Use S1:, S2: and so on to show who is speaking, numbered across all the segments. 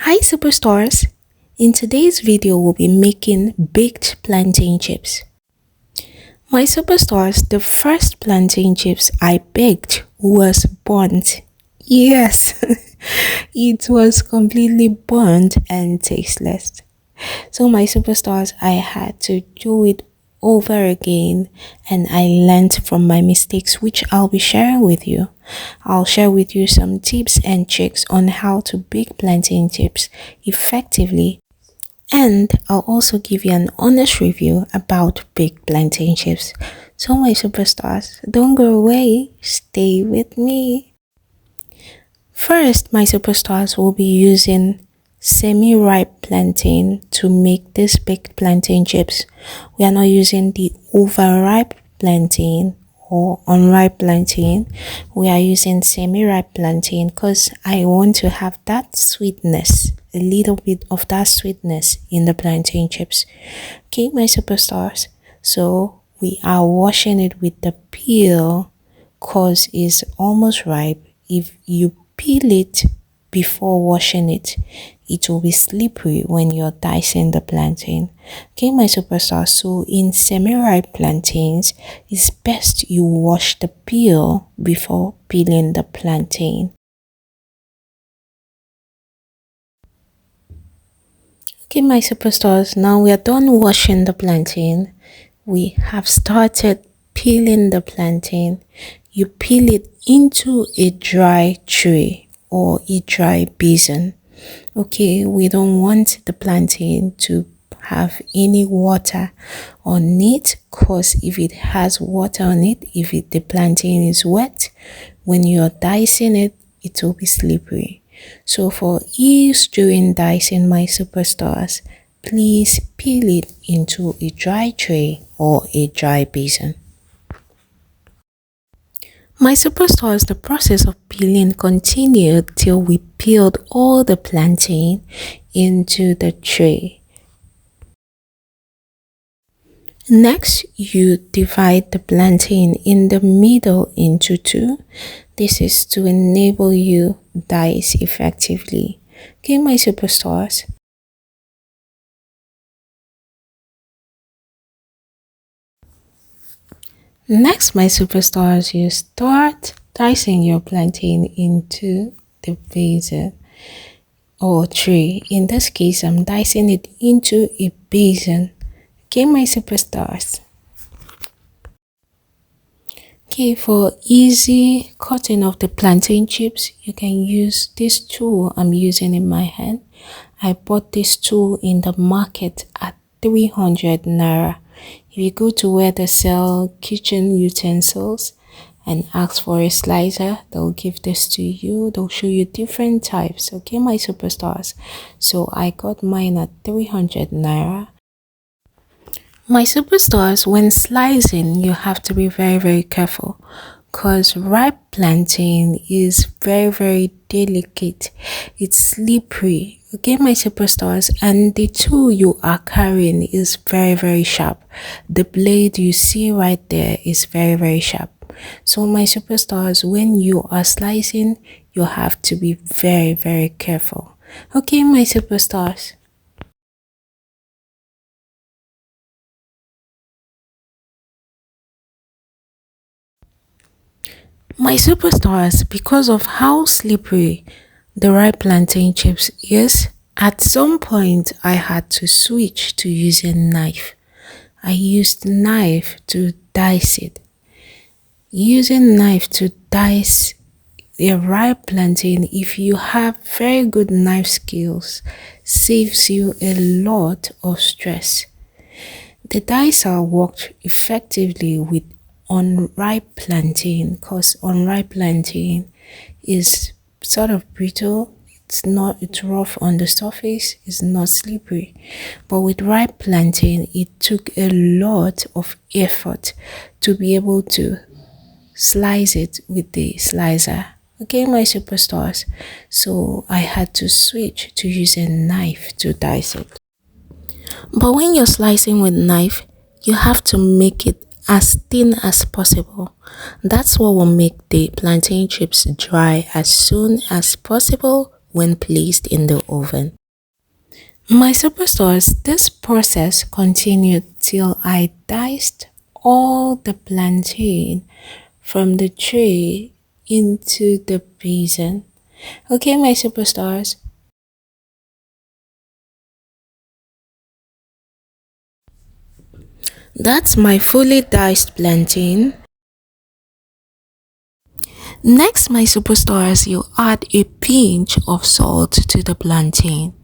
S1: Hi superstars! In today's video we'll be making baked plantain chips. My superstars, the first plantain chips I baked was burnt. Yes, it was completely burnt and tasteless. So my superstars, I had to do it over again and I learned from my mistakes which I'll be sharing with you. I'll share with you some tips and tricks on how to bake plantain chips effectively, and I'll also give you an honest review about baked plantain chips. So my superstars, don't go away, stay with me. First, my superstars will be using semi-ripe plantain to make this baked plantain chips. We are not using the overripe plantain or unripe plantain. We are using semi-ripe plantain because I want to have that sweetness, a little bit of that sweetness in the plantain chips. Okay, my superstars. So we are washing it with the peel because it's almost ripe. If you peel it before washing it, it will be slippery when you're dicing the plantain. Okay, my superstars, so in semi-ripe plantains, it's best you wash the peel before peeling the plantain. Okay, my superstars, now we are done washing the plantain. We have started peeling the plantain. You peel it into a dry tray or a dry basin. Okay, we don't want the plantain to have any water on it, because if it has water on it, the plantain is wet, when you're dicing it, it will be slippery. So for ease during dicing, my superstars, please peel it into a dry tray or a dry basin. My superstars, the process of peeling continued till we peeled all the plantain into the tray. Next, you divide the plantain in the middle into two. This is to enable you dice effectively. Okay, my superstars. Next, my superstars, you start dicing your plantain into the basin or tray. In this case, I'm dicing it into a basin. Okay, my superstars. Okay, for easy cutting of the plantain chips, you can use this tool I'm using in my hand. I bought this tool in the market at 300 naira. If you go to where they sell kitchen utensils and ask for a slicer, they'll give this to you. They'll show you different types. Okay, my superstars. So I got mine at 300 naira. My superstars, when slicing, you have to be very careful, because ripe plantain is very delicate. It's slippery. Okay, my superstars, and the tool you are carrying is very sharp. The blade you see right there is very sharp. So my superstars, when you are slicing, you have to be very careful. Okay, my superstars. My superstars, because of how slippery the ripe plantain chips is, at some point I had to switch to using knife. I used knife to dice it. Using knife to dice a ripe plantain, if you have very good knife skills, saves you a lot of stress. The dicer worked effectively with unripe plantain, because unripe plantain is sort of brittle. It's rough on the surface, it's not slippery. But with ripe plantain, it took a lot of effort to be able to slice it with the slicer. Okay, my superstars. So I had to switch to use a knife to dice it. But when you're slicing with knife, you have to make it as thin as possible. That's what will make the plantain chips dry as soon as possible when placed in the oven. My superstars, this process continued till I diced all the plantain from the tray into the basin. Okay, my superstars. That's my fully diced plantain. Next, my superstars, you add a pinch of salt to the plantain.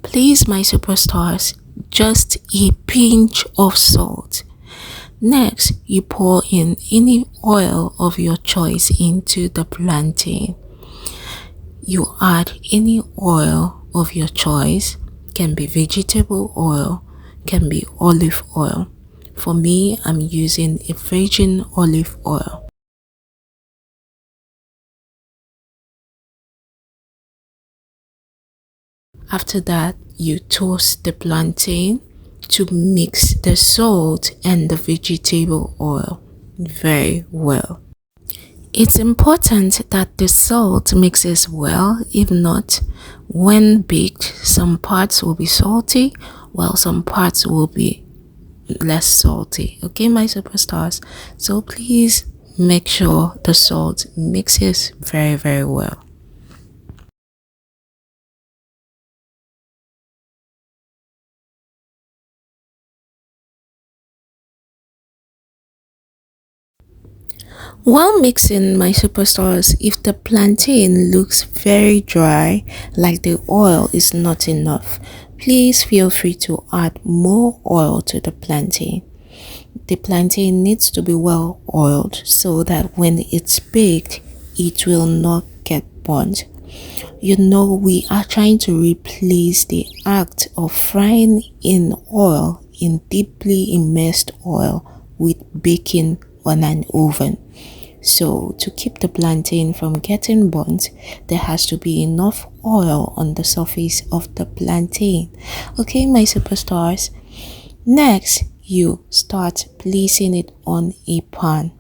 S1: Please, my superstars, just a pinch of salt. Next, you pour in any oil of your choice into the plantain. You add any oil of your choice, can be vegetable oil, can be olive oil. For me, I'm using a virgin olive oil. After that, you toast the plantain to mix the salt and the vegetable oil very well. It's important that the salt mixes well. If not, when baked, some parts will be salty while some parts will be less salty. Okay, my superstars, so please make sure the salt mixes very well. While mixing, my superstars, if the plantain looks very dry, like the oil is not enough, please feel free to add more oil to the plantain. The plantain needs to be well oiled so that when it's baked, it will not get burnt. You know, we are trying to replace the act of frying in oil, in deeply immersed oil, with baking on an oven. So to keep the plantain from getting burnt, there has to be enough oil on the surface of the plantain. Okay, my superstars. Next, you start placing it on a pan.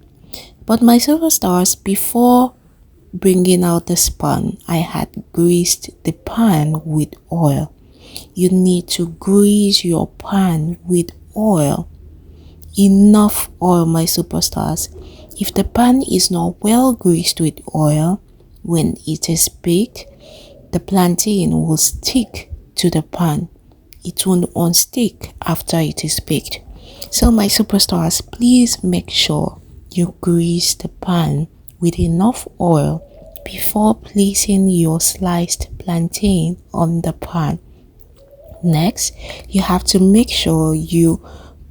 S1: But my superstars, before bringing out the pan, I had greased the pan with oil. You need to grease your pan with oil. Enough oil, my superstars. If the pan is not well greased with oil, when it is baked, the plantain will stick to the pan. It won't unstick after it is baked. So my superstars, please make sure you grease the pan with enough oil before placing your sliced plantain on the pan. Next, you have to make sure you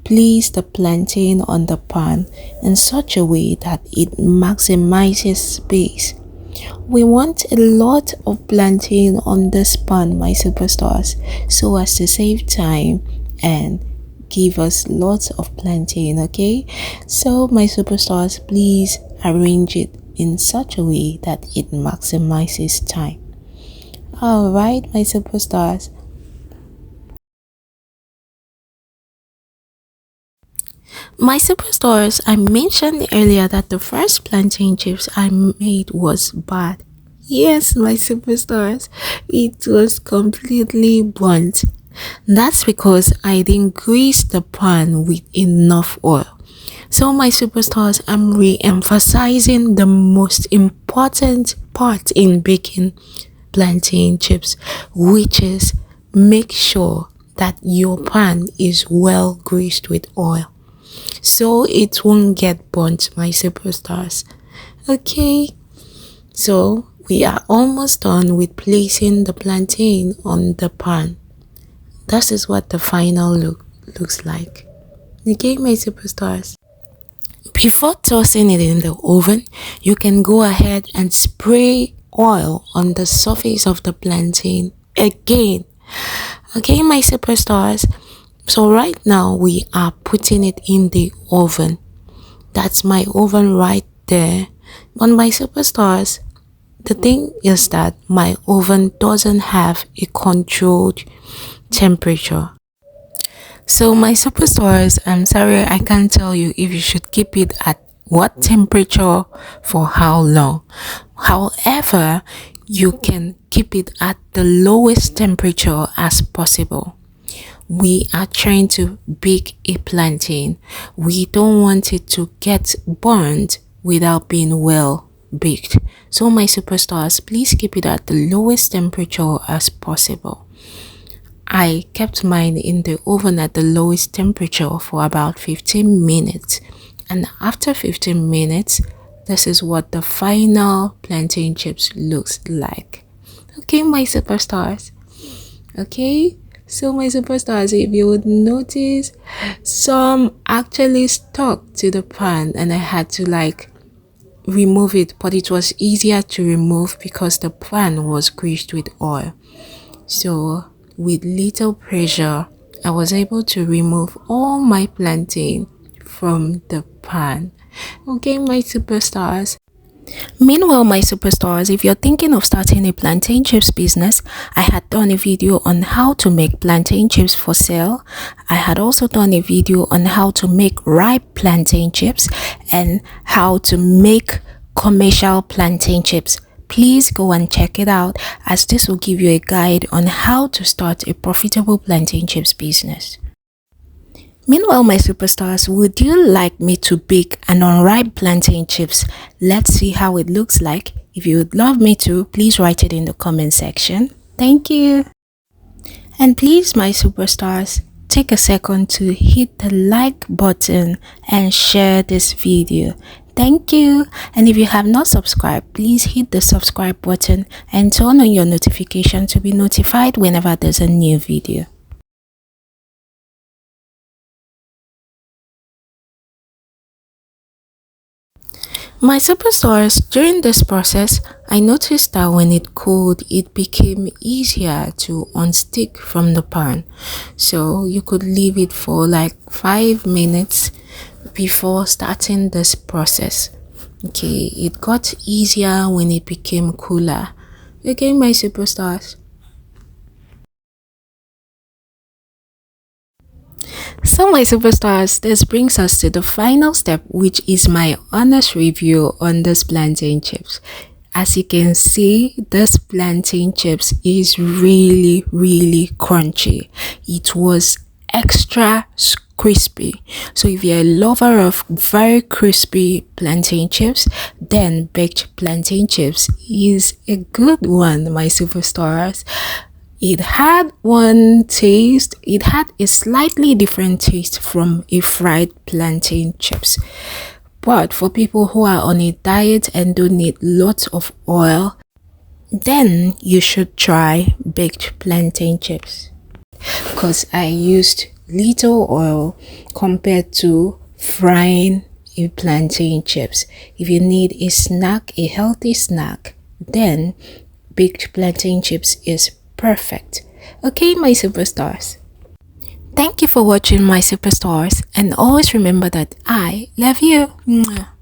S1: place the plantain on the pan in such a way that it maximizes space. We want a lot of plantain on this pan, my superstars, so as to save time and give us lots of plantain. Okay, so my superstars, please arrange it in such a way that it maximizes time. All right, my superstars. My superstars, I mentioned earlier that the first plantain chips I made was bad. Yes, my superstars, it was completely burnt. That's because I didn't grease the pan with enough oil. So my superstars, I'm re-emphasizing the most important part in baking plantain chips, which is make sure that your pan is well greased with oil, so it won't get burnt, my superstars. Okay, so we are almost done with placing the plantain on the pan. This is what the final look looks like. Okay, my superstars. Before tossing it in the oven, you can go ahead and spray oil on the surface of the plantain again. Okay, my superstars. So right now we are putting it in the oven. That's my oven right there. But my superstars, the thing is that my oven doesn't have a controlled temperature. So my superstars, I'm sorry I can't tell you if you should keep it at what temperature for how long. However, you can keep it at the lowest temperature as possible. We are trying to bake a plantain. We don't want it to get burned without being well baked. So my superstars, please keep it at the lowest temperature as possible. I kept mine in the oven at the lowest temperature for about 15 minutes. And after 15 minutes, this is what the final plantain chips looks like. Okay, my superstars. Okay, so my superstars, if you would notice, some actually stuck to the pan and I had to remove it, but it was easier to remove because the pan was greased with oil. So with little pressure, I was able to remove all my plantain from the pan. Okay, my superstars. Meanwhile, my superstars, if you're thinking of starting a plantain chips business, I had done a video on how to make plantain chips for sale. I had also done a video on how to make ripe plantain chips and how to make commercial plantain chips. Please go and check it out, as this will give you a guide on how to start a profitable plantain chips business. Meanwhile, my superstars, would you like me to bake an unripe plantain chips? Let's see how it looks like. If you would love me to, please write it in the comment section. Thank you. And please, my superstars, take a second to hit the like button and share this video. Thank you. And if you have not subscribed, please hit the subscribe button and turn on your notification to be notified whenever there's a new video. My superstars, during this process, I noticed that when it cooled, it became easier to unstick from the pan. So you could leave it for 5 minutes before starting this process. Okay, it got easier when it became cooler. Okay, my superstars. So my superstars, this brings us to the final step, which is my honest review on this plantain chips. As you can see, this plantain chips is really crunchy. It was extra crispy. So if you're a lover of very crispy plantain chips, then baked plantain chips is a good one, my superstars. It had one taste. It had a slightly different taste from a fried plantain chips. But for people who are on a diet and don't need lots of oil, then you should try baked plantain chips. Because I used little oil compared to frying a plantain chips. If you need a snack, a healthy snack, then baked plantain chips is perfect. Okay, my superstars. Thank you for watching, my superstars, and always remember that I love you. Mwah.